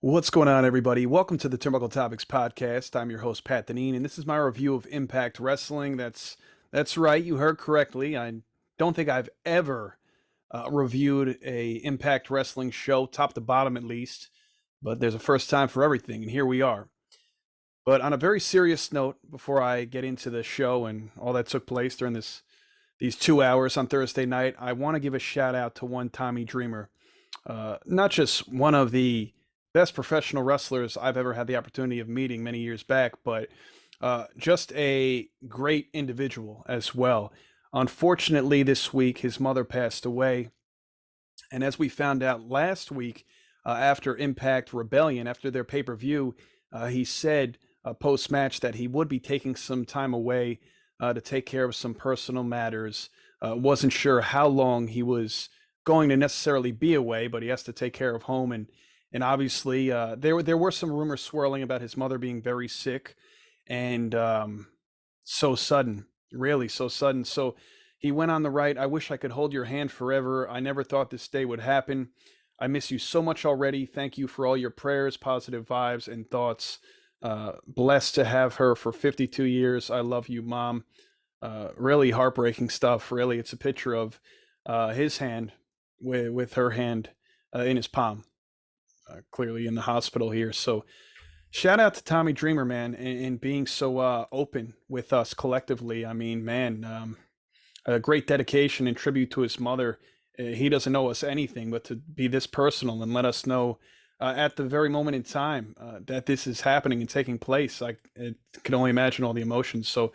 What's going on, everybody? Welcome to the Turnbuckle Topics podcast. I'm your host, Pat Deneen, and this is my review of Impact Wrestling. That's right, you heard correctly. I don't think I've ever reviewed a Impact Wrestling show, top to bottom at least, but there's a first time for everything, and here we are. But on a very serious note, before I get into the show and all that took place during these 2 hours on Thursday night, I want to give a shout out to one Tommy Dreamer. Not just one of the best professional wrestlers I've ever had the opportunity of meeting many years back, but just a great individual as well. Unfortunately, this week his mother passed away, and as we found out last week, after Impact Rebellion, after their pay-per-view, he said post-match that he would be taking some time away to take care of some personal matters. Wasn't sure how long he was going to necessarily be away, but he has to take care of home, and obviously there were some rumors swirling about his mother being very sick, and so sudden, really so sudden. So he went on the right. I wish I could hold your hand forever. I never thought this day would happen. I miss you so much already. Thank you for all your prayers, positive vibes, and thoughts. Blessed to have her for 52 years. I love you, Mom. Really heartbreaking stuff. Really, it's a picture of his hand with her hand in his palm, clearly in the hospital here. So shout out to Tommy Dreamer, man, and being so open with us collectively. I mean, man, a great dedication and tribute to his mother. He doesn't owe us anything, but to be this personal and let us know at the very moment in time that this is happening and taking place. I can only imagine all the emotions. So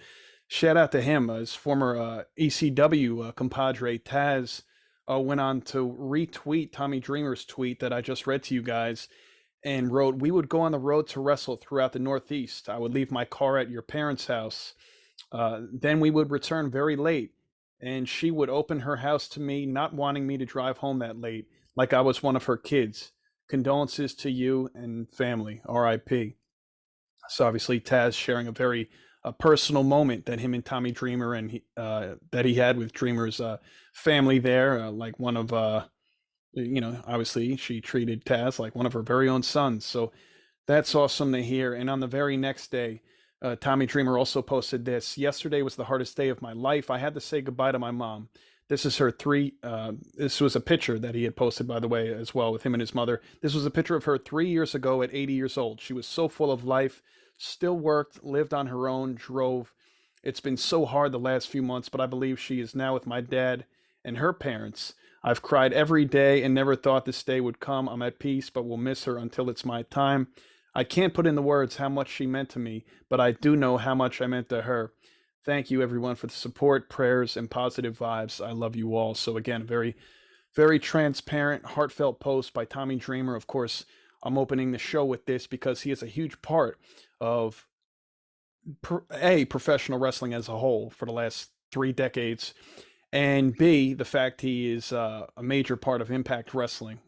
shout out to him. His former ECW compadre Taz went on to retweet Tommy Dreamer's tweet that I just read to you guys and wrote, "We would go on the road to wrestle throughout the Northeast. I would leave my car at your parents' house. Then we would return very late, and she would open her house to me, not wanting me to drive home that late, like I was one of her kids. Condolences to you and family, RIP." So obviously Taz sharing a very personal moment that him and Tommy Dreamer and that he had with Dreamer's family there, like one of obviously she treated Taz like one of her very own sons. So that's awesome to hear. And on the very next day, Tommy Dreamer also posted this: "Yesterday was the hardest day of my life. I had to say goodbye to my mom." This is her this was a picture that he had posted, by the way, as well, with him and his mother. This was a picture of her 3 years ago at 80 years old. She was so full of life, still worked, lived on her own, drove. It's been so hard the last few months, but I believe she is now with my dad and her parents. I've cried every day and never thought this day would come. I'm at peace, but will miss her until it's my time. I can't put in the words how much she meant to me, but I do know how much I meant to her. Thank you, everyone, for the support, prayers, and positive vibes. I love you all. So again, very, very transparent, heartfelt post by Tommy Dreamer. Of course, I'm opening the show with this because he is a huge part of professional wrestling as a whole for the last 3 decades, and B, the fact he is a major part of Impact Wrestling.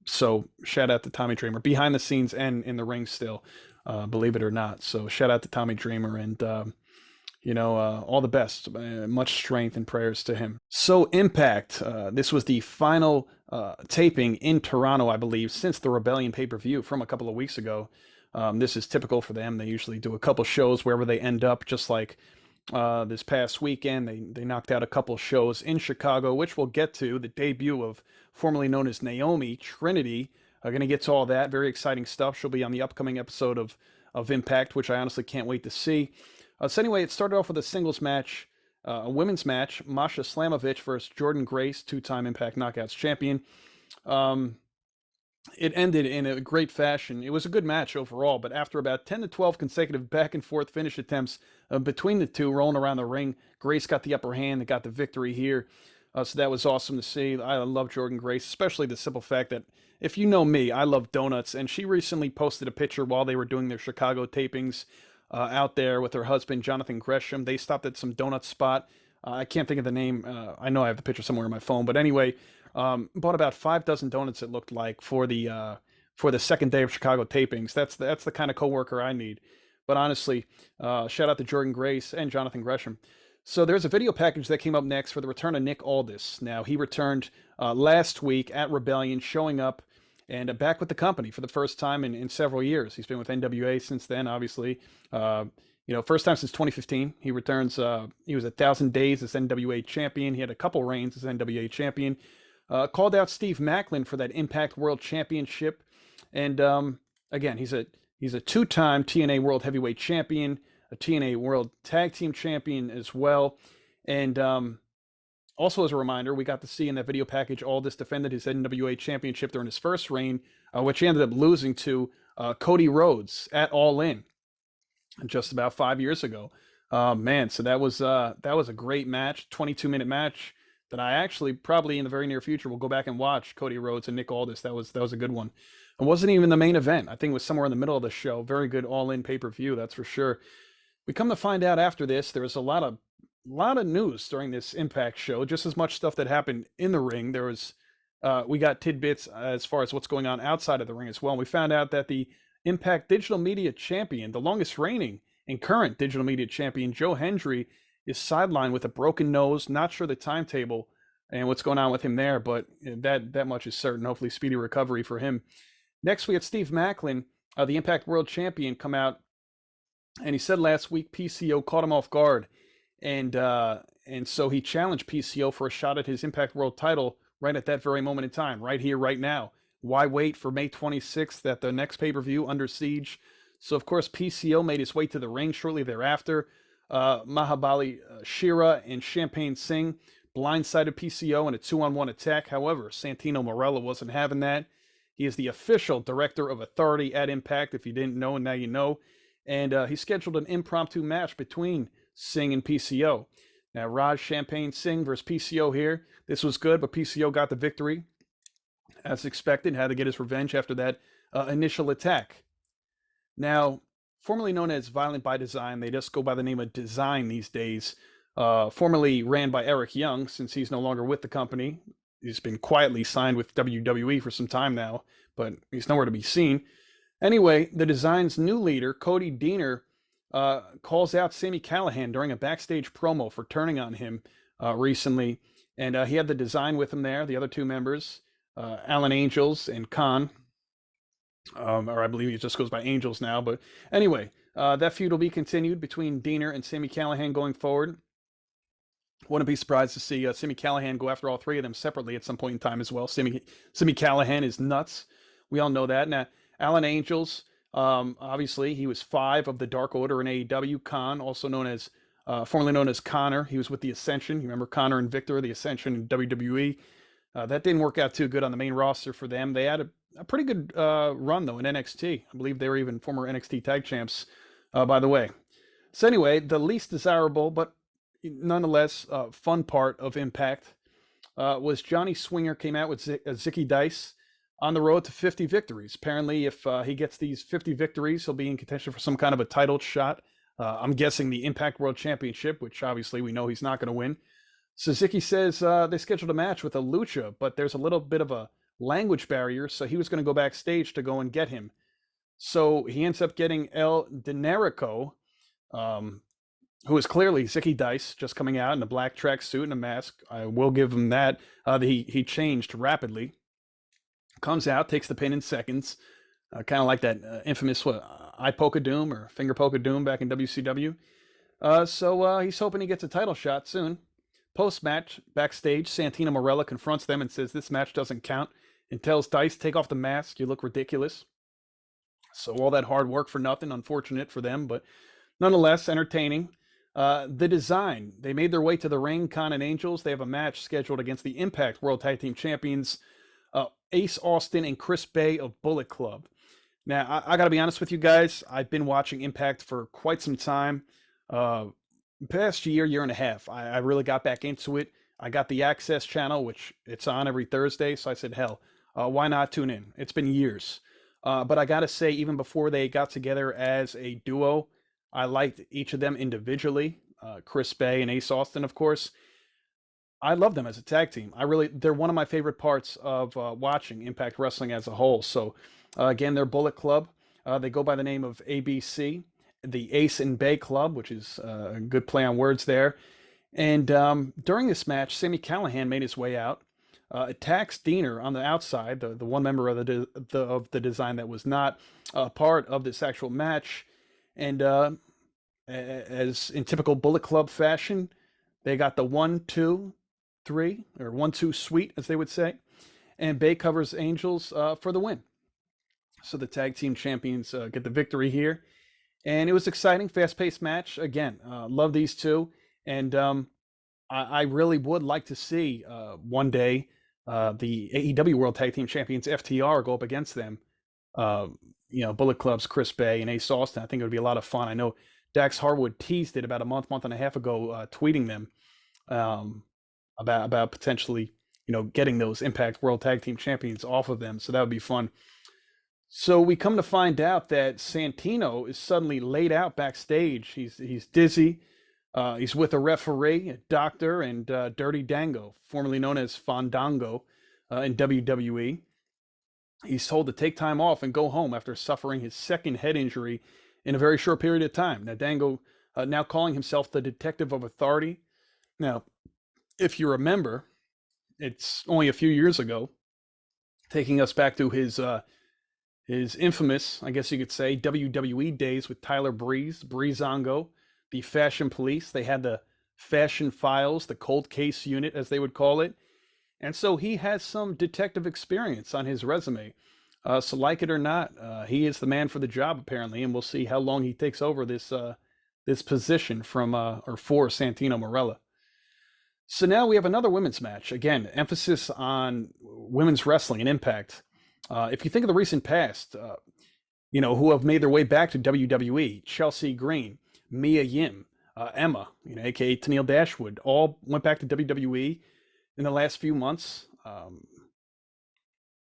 So shout out to Tommy Dreamer, behind the scenes and in the ring still, believe it or not. So shout out to Tommy Dreamer, and all the best, much strength and prayers to him. So Impact, this was the final taping in Toronto, I believe, since the Rebellion pay-per-view from a couple of weeks ago. This is typical for them. They usually do a couple shows wherever they end up, just like this past weekend. They knocked out a couple shows in Chicago, which we'll get to. The debut of formerly known as Naomi, Trinity. I'm going to get to all that. Very exciting stuff. She'll be on the upcoming episode of Impact, which I honestly can't wait to see. So anyway, it started off with a singles match, a women's match, Masha Slamovich versus Jordynne Grace, 2-time Impact Knockouts champion. It ended in a great fashion. It was a good match overall, but after about 10 to 12 consecutive back and forth finish attempts between the two rolling around the ring, Grace got the upper hand and got the victory here. So that was awesome to see. I love Jordynne Grace, especially the simple fact that, if you know me, I love donuts, and she recently posted a picture while they were doing their Chicago tapings out there with her husband, Jonathan Gresham. They stopped at some donut spot. I can't think of the name. I know I have the picture somewhere on my phone, but anyway, bought about 5 dozen donuts, it looked like, for the second day of Chicago tapings. That's the kind of coworker I need. But honestly, shout out to Jordynne Grace and Jonathan Gresham. So there's a video package that came up next for the return of Nick Aldis. Now, he returned last week at Rebellion, showing up and back with the company for the first time in several years. He's been with NWA since then, obviously. First time since 2015. He returns. He was 1,000 days as NWA champion. He had a couple reigns as NWA champion. Called out Steve Maclin for that Impact World Championship, and again, he's a two-time TNA World Heavyweight Champion, a TNA World Tag Team Champion as well, and also as a reminder, we got to see in that video package Aldis defended his NWA Championship during his first reign, which he ended up losing to Cody Rhodes at All In just about 5 years ago. Man, so that was a great match, 22-minute match that I actually probably in the very near future will go back and watch. Cody Rhodes and Nick Aldis. That was a good one. It wasn't even the main event. I think it was somewhere in the middle of the show. Very good all-in pay-per-view, that's for sure. We come to find out after this, there was a lot of news during this Impact show. Just as much stuff that happened in the ring. There was we got tidbits as far as what's going on outside of the ring as well. And we found out that the Impact Digital Media Champion, the longest reigning and current Digital Media Champion, Joe Hendry, is sidelined with a broken nose. Not sure the timetable and what's going on with him there, but that much is certain. Hopefully speedy recovery for him. Next, we had Steve Maclin, the Impact World Champion, come out, and he said last week PCO caught him off guard, and so he challenged PCO for a shot at his Impact World title right at that very moment in time, right here, right now. Why wait for May 26th at the next pay-per-view, Under Siege? So, of course, PCO made his way to the ring shortly thereafter. Mahabali Shira and Champagne Singh blindsided PCO in a 2-on-1 attack. However, Santino Marella wasn't having that. He is the official director of authority at Impact. If you didn't know, and now you know. And he scheduled an impromptu match between Singh and PCO. Now, Raj Champagne Singh versus PCO here. This was good, but PCO got the victory. As expected, had to get his revenge after that initial attack. Now, formerly known as Violent by Design, they just go by the name of Design these days. Formerly ran by Eric Young, since he's no longer with the company. He's been quietly signed with WWE for some time now, but he's nowhere to be seen. Anyway, the Design's new leader, Cody Deaner, calls out Sami Callihan during a backstage promo for turning on him recently. And he had the Design with him there, the other two members, Alan Angels and Khan. Or I believe he just goes by Angels now. But anyway, that feud will be continued between Deaner and Sami Callihan going forward. Wouldn't be surprised to see Sami Callihan go after all three of them separately at some point in time as well. Sami Callihan is nuts. We all know that. Now, Alan Angels, obviously, he was 5 of the Dark Order in AEW. Khan, also known as, formerly known as Connor. He was with the Ascension. You remember Connor and Victor, the Ascension in WWE. That didn't work out too good on the main roster for them. They had a pretty good run, though, in NXT. I believe they were even former NXT tag champs, by the way. So anyway, the least desirable, but nonetheless fun part of Impact was Johnny Swinger came out with Zicky Dice on the road to 50 victories. Apparently, if he gets these 50 victories, he'll be in contention for some kind of a title shot. I'm guessing the Impact World Championship, which obviously we know he's not going to win. Suzuki says they scheduled a match with a Lucha, but there's a little bit of a language barrier, so he was going to go backstage to go and get him. So he ends up getting El Dinerico, who is clearly Zicky Dice, just coming out in a black tracksuit and a mask. I will give him that. He changed rapidly. Comes out, takes the pin in seconds. Kind of like that infamous eye poke of doom or finger poke of doom back in WCW. So he's hoping he gets a title shot soon. Post-match, backstage, Santino Marella confronts them and says this match doesn't count and tells Dice, take off the mask, you look ridiculous. So all that hard work for nothing, unfortunate for them, but nonetheless, entertaining. The Design, they made their way to the ring, Khan and Angels. They have a match scheduled against the Impact World Tag Team Champions, Ace Austin and Chris Bay of Bullet Club. Now, I got to be honest with you guys. I've been watching Impact for quite some time. Past year and a half, I really got back into it. I got the Access channel, which it's on every Thursday. So I said, hell, why not tune in? It's been years. But I got to say, even before they got together as a duo, I liked each of them individually. Chris Bay and Ace Austin, of course. I love them as a tag team. They're one of my favorite parts of watching Impact Wrestling as a whole. So again, they're Bullet Club. They go by the name of ABC, the Ace and Bay Club, which is a good play on words there. And during this match, Sami Callihan made his way out. attacks Diener on the outside, the one member of of the design that was not part of this actual match, and as in typical Bullet Club fashion, they got the 1-2-3 or 1-2 sweet, as they would say, and Bay covers Angels for the win. So the tag team champions get the victory here, and it was exciting, fast-paced match. Again, love these two, and I really would like to see one day the AEW World Tag Team Champions FTR go up against them. Uh, Bullet Club's Chris Bay and Ace Austin. I think it would be a lot of fun. I know Dax Harwood teased it about a month and a half ago, tweeting them about potentially getting those Impact World Tag Team Champions off of them. So that would be fun. So we come to find out that Santino is suddenly laid out backstage. He's dizzy. He's with a referee, a doctor, and Dirty Dango, formerly known as Fandango in WWE. He's told to take time off and go home after suffering his second head injury in a very short period of time. Now, Dango now calling himself the Detective of Authority. Now, if you remember, it's only a few years ago, taking us back to his infamous, I guess you could say, WWE days with Tyler Breezango, the Fashion Police. They had the Fashion Files, the Cold Case Unit, as they would call it. And so he has some detective experience on his resume. So like it or not, he is the man for the job, apparently, and we'll see how long he takes over this position from or for Santino Marella. So now we have another women's match. Again, emphasis on women's wrestling and Impact. If you think of the recent past, who have made their way back to WWE, Chelsea Green, Mia Yim, Emma, aka Tennille Dashwood, all went back to WWE in the last few months.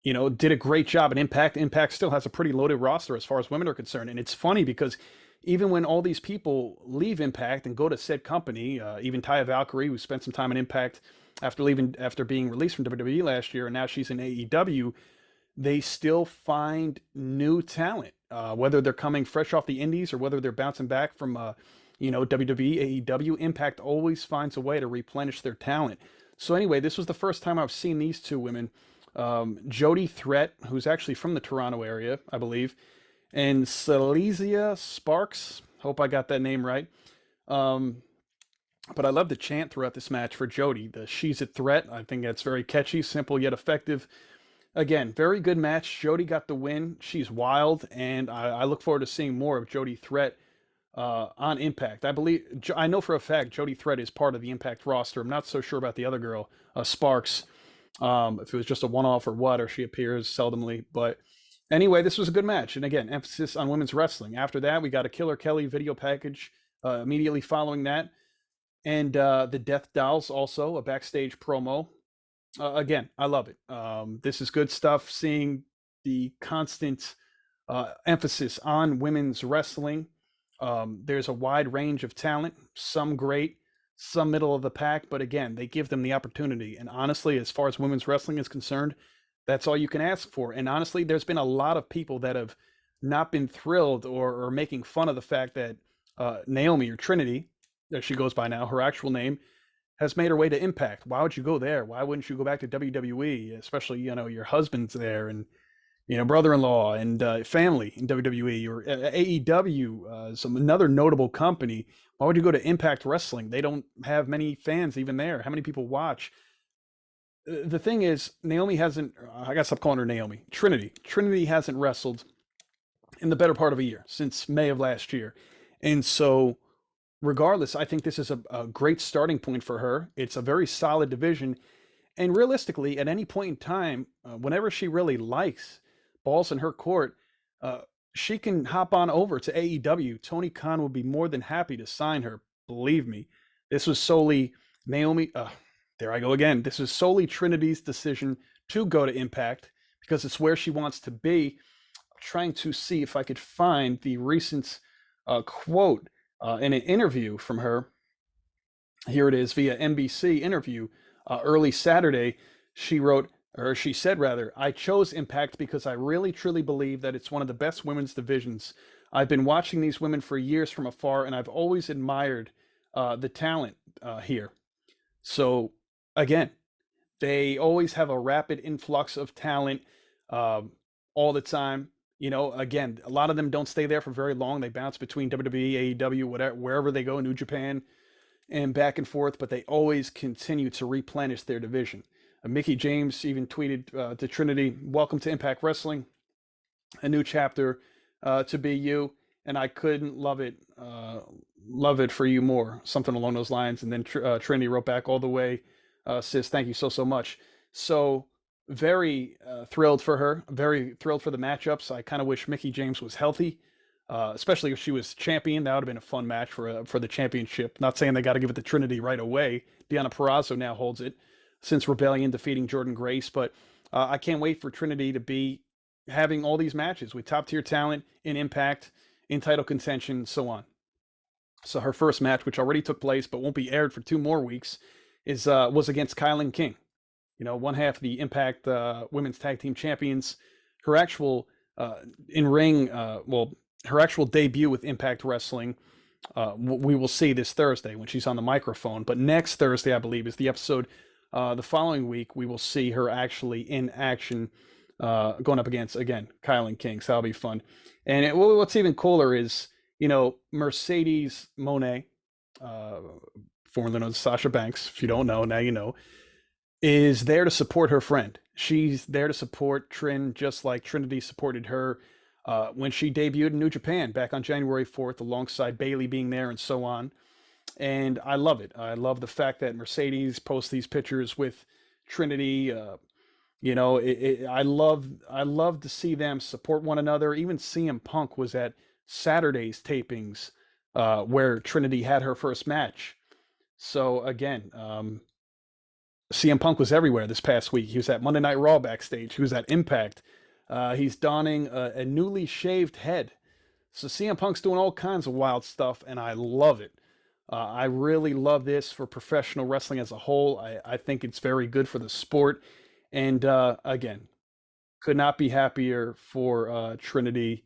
Did a great job at Impact. Impact still has a pretty loaded roster as far as women are concerned. And it's funny because even when all these people leave Impact and go to said company, even Taya Valkyrie, who spent some time in Impact after being released from WWE last year, and now she's in AEW, they still find new talent, whether they're coming fresh off the indies or whether they're bouncing back from, WWE, AEW. Impact always finds a way to replenish their talent. So anyway, this was the first time I've seen these two women, Jody Threat, who's actually from the Toronto area, I believe, and Silesia Sparks. Hope I got that name right. But I love the chant throughout this match for Jody. The "She's a Threat." I think that's very catchy, simple yet effective. Again, very good match. Jody got the win. She's wild, and I look forward to seeing more of Jody Threat on Impact. I know for a fact Jody Threat is part of the Impact roster. I'm not so sure about the other girl, Sparks, if it was just a one-off or what, or she appears seldomly. But anyway, this was a good match. And again, emphasis on women's wrestling. After that, we got a Killer Kelly video package immediately following that. And the Death Dolls also, a backstage promo. Again, I love it. This is good stuff, seeing the constant emphasis on women's wrestling. There's a wide range of talent, some great, some middle of the pack, but again, they give them the opportunity. And honestly, as far as women's wrestling is concerned, that's all you can ask for. And honestly, there's been a lot of people that have not been thrilled or making fun of the fact that Naomi, or Trinity, as she goes by now, her actual name, has made her way to Impact. Why would you go there? Why wouldn't you go back to WWE? Especially, your husband's there and, brother-in-law and family in WWE, or AEW, another notable company. Why would you go to Impact Wrestling? They don't have many fans even there. How many people watch? The thing is, Naomi hasn't, I gotta stop calling her Naomi, Trinity hasn't wrestled in the better part of a year, since May of last year. And so regardless, I think this is a great starting point for her. It's a very solid division. And realistically, at any point in time, whenever she really likes, balls in her court, she can hop on over to AEW. Tony Khan would be more than happy to sign her. Believe me, this was solely Naomi. There I go again. This is solely Trinity's decision to go to Impact because it's where she wants to be. I'm trying to see if I could find the recent quote in an interview from her. Here it is via NBC interview early Saturday. She said, I chose Impact because I really truly believe that it's one of the best women's divisions. I've been watching these women for years from afar, and I've always admired the talent here. So again, They always have a rapid influx of talent um, all the time. You know, again, a lot of them don't stay there for very long. They bounce between WWE, AEW, whatever, wherever they go, New Japan, and back and forth, but they always continue to replenish their division. Mickey James even tweeted to Trinity, "Welcome to Impact Wrestling, a new chapter to be you." And I couldn't love it for you more, something along those lines. And then Trinity wrote back, "All the way, sis. Thank you so much." So very thrilled for her. Very thrilled for the matchups. I kind of wish Mickey James was healthy, especially if she was champion. That would have been a fun match for the championship. Not saying they got to give it to Trinity right away. Deonna Purrazzo now holds it since Rebellion defeating Jordan Grace, but I can't wait for Trinity to be having all these matches with top tier talent in Impact, in title contention, so on. So her first match, which already took place but won't be aired for 2 more weeks, was against Kylan King. You know, one half of the Impact Women's Tag Team Champions. Her actual her actual debut with Impact Wrestling, we will see this Thursday when she's on the microphone. But next Thursday, I believe, is the episode. The following week, we will see her actually in action, going up against, again, Kylan King. So that'll be fun. And what's even cooler is, you know, Mercedes Moné, formerly known as Sasha Banks, if you don't know, now you know, is there to support her friend. She's there to support Trin, just like Trinity supported her when she debuted in New Japan back on January 4th, alongside Bayley being there and so on. And I love it. I love the fact that Mercedes posts these pictures with Trinity. You know, I love to see them support one another. Even CM Punk was at Saturday's tapings where Trinity had her first match. So again, CM Punk was everywhere this past week. He was at Monday Night Raw backstage. He was at Impact. He's donning a newly shaved head. So CM Punk's doing all kinds of wild stuff, and I love it. I really love this for professional wrestling as a whole. I think it's very good for the sport. And again, could not be happier for Trinity.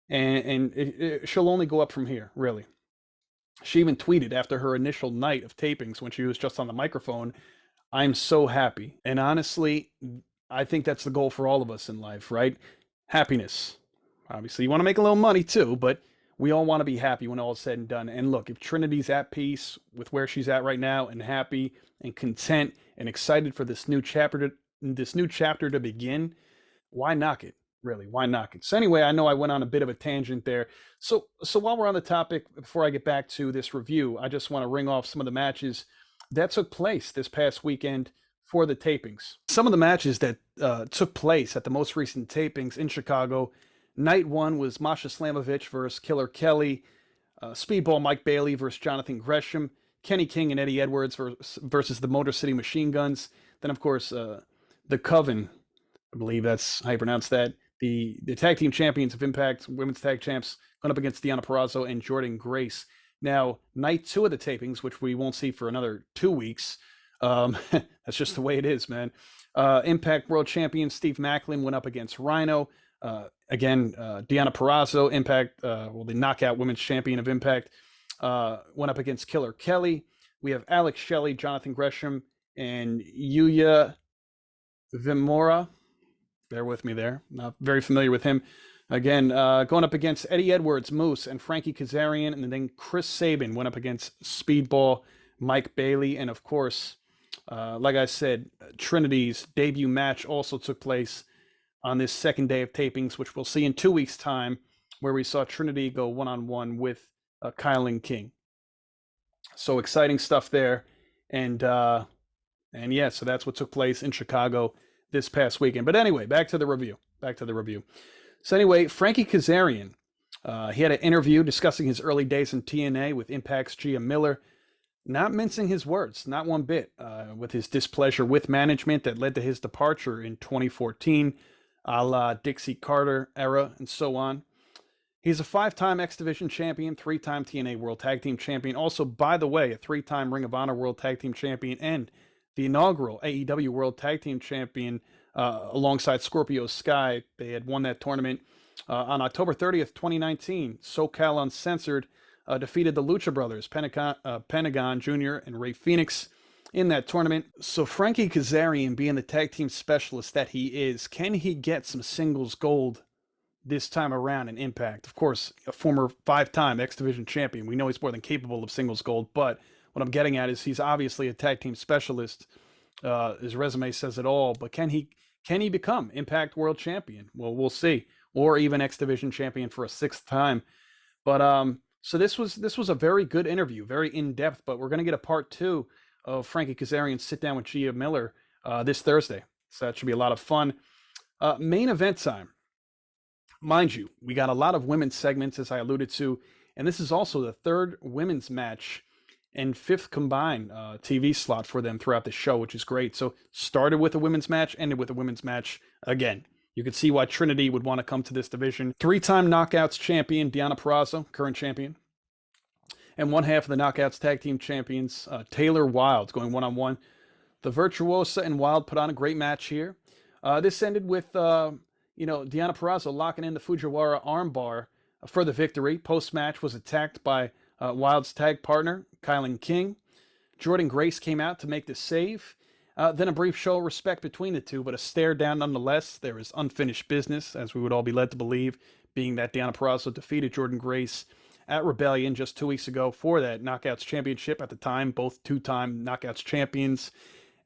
And she'll only go up from here, really. She even tweeted after her initial night of tapings when she was just on the microphone, "I'm so happy." And honestly, I think that's the goal for all of us in life, right? Happiness. Obviously, you want to make a little money too, but we all want to be happy when all is said and done. And look, if Trinity's at peace with where she's at right now and happy and content and excited for this new chapter to begin, why knock it? Really, why knock it? So anyway, I know I went on a bit of a tangent there. So while we're on the topic, before I get back to this review, I just want to ring off some of the matches that took place this past weekend for the tapings. Some of the matches that took place at the most recent tapings in Chicago. Night one was Masha Slamovich versus Killer Kelly, Speedball Mike Bailey versus Jonathan Gresham, Kenny King and Eddie Edwards versus the Motor City Machine Guns. Then, of course, the Coven, I believe that's how you pronounce that, the tag team champions of Impact, women's tag champs, going up against Deonna Purrazzo and Jordan Grace. Now, night two of the tapings, which we won't see for another 2 weeks, that's just the way it is, man. Impact World Champion Steve Maclin went up against Rhino. Again, Deonna Purrazzo, Impact, the knockout women's champion of Impact, went up against Killer Kelly. We have Alex Shelley, Jonathan Gresham, and Yuya Vimora. Bear with me there. Not very familiar with him. Again, going up against Eddie Edwards, Moose, and Frankie Kazarian. And then Chris Sabin went up against Speedball Mike Bailey. And of course, like I said, Trinity's debut match also took place on this second day of tapings, which we'll see in 2 weeks' time, where we saw Trinity go one-on-one with Kylan King. So exciting stuff there. And yeah, so that's what took place in Chicago this past weekend. But anyway, back to the review. So anyway, Frankie Kazarian, he had an interview discussing his early days in TNA with Impact's Gia Miller, not mincing his words, not one bit, with his displeasure with management that led to his departure in 2014, a la Dixie Carter era, and so on. He's a 5-time X Division champion, 3-time TNA World Tag Team champion, also, by the way, a 3-time Ring of Honor World Tag Team champion, and the inaugural AEW World Tag Team champion alongside Scorpio Sky. They had won that tournament on October 30th, 2019. SoCal Uncensored defeated the Lucha Brothers, Pentagon Jr. and Ray Phoenix. in that tournament. So Frankie Kazarian, being the tag team specialist that he is, can he get some singles gold this time around in Impact? Of course, a former 5-time X Division champion. We know he's more than capable of singles gold, but what I'm getting at is he's obviously a tag team specialist. His resume says it all, but can he become Impact World Champion? Well, we'll see, or even X Division champion for a 6th time. But so this was a very good interview, very in depth. But we're gonna get a part 2 of Frankie Kazarian's sit down with Gia Miller this Thursday, so that should be a lot of fun. Main event time. Mind you, we got a lot of women's segments, as I alluded to, and this is also the 3rd women's match and 5th combined TV slot for them throughout the show, which is great. So started with a women's match, ended with a women's match again. You could see why Trinity would want to come to this division. 3-time Knockouts champion Deonna Purrazzo, current champion, and one half of the Knockouts tag team champions, Taylor Wilde, going one-on-one. The Virtuosa and Wilde put on a great match here. This ended with Deonna Purrazzo locking in the Fujiwara armbar for the victory. Post-match was attacked by Wilde's tag partner, Kylan King. Jordan Grace came out to make the save. Then a brief show of respect between the two, but a stare down nonetheless. There is unfinished business, as we would all be led to believe, being that Deonna Purrazzo defeated Jordan Grace at Rebellion just 2 weeks ago for that Knockouts championship. At the time, both 2-time Knockouts champions,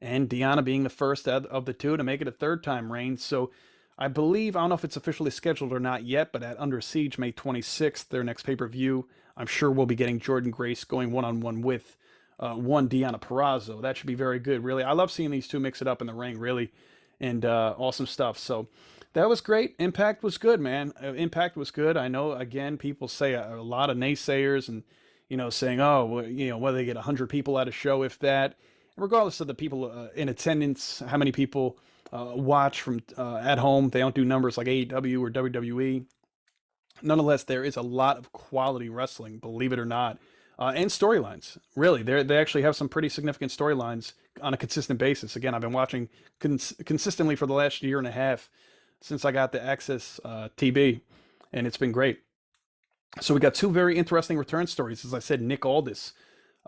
and Deonna being the first of the two to make it a 3rd-time reign. So I believe, I don't know if it's officially scheduled or not yet, but at Under Siege, May 26th, their next pay-per-view, I'm sure we'll be getting Jordan Grace going one-on-one with one Deonna Purrazzo. That should be very good, really. I love seeing these two mix it up in the ring, really, and awesome stuff. So that was great. Impact was good, man. Impact was good. I know, again, people say a lot of naysayers and, saying, oh, well, whether they get 100 people at a show, if that. And regardless of the people in attendance, how many people watch from at home, they don't do numbers like AEW or WWE. Nonetheless, there is a lot of quality wrestling, believe it or not, and storylines. Really, they actually have some pretty significant storylines on a consistent basis. Again, I've been watching consistently for the last year and a half since I got the Access TB, and it's been great. So we got 2 very interesting return stories. As I said, Nick Aldis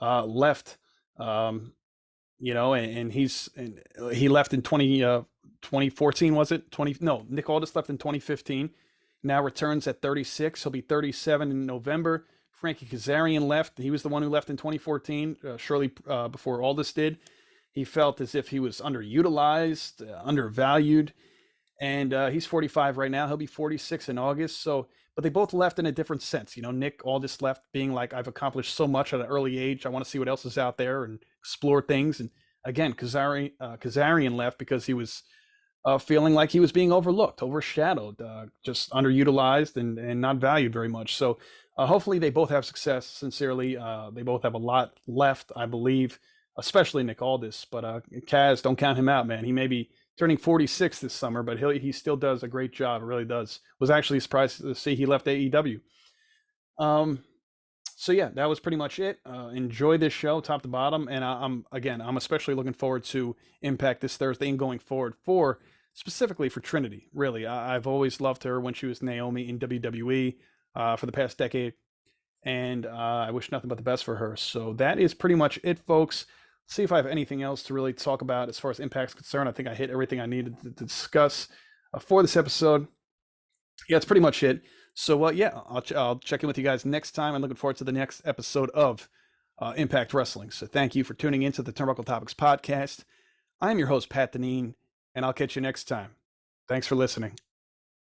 left, and he left in 2014, was it? Nick Aldis left in 2015. Now returns at 36. He'll be 37 in November. Frankie Kazarian left. He was the one who left in 2014, shortly before Aldis did. He felt as if he was underutilized, undervalued, and he's 45 right now. He'll be 46 in August. So, but they both left in a different sense. Nick Aldis left being like, I've accomplished so much at an early age. I want to see what else is out there and explore things. And again, Kazarian left because he was feeling like he was being overlooked, overshadowed, just underutilized and not valued very much. So hopefully they both have success. Sincerely, they both have a lot left, I believe, especially Nick Aldis. But Kaz, don't count him out, man. He may be turning 46 this summer, but he still does a great job. It really does. Was actually surprised to see he left AEW. So yeah, that was pretty much it. Enjoy this show top to bottom, and I'm especially looking forward to Impact this Thursday and going forward specifically for Trinity. Really, I've always loved her when she was Naomi in WWE for the past decade, and I wish nothing but the best for her. So that is pretty much it, folks. See if I have anything else to really talk about as far as Impact's concerned. I think I hit everything I needed to discuss for this episode. Yeah, that's pretty much it. So, yeah, I'll check in with you guys next time. I'm looking forward to the next episode of Impact Wrestling. So thank you for tuning into the Turnbuckle Topics podcast. I'm your host, Pat Deneen, and I'll catch you next time. Thanks for listening.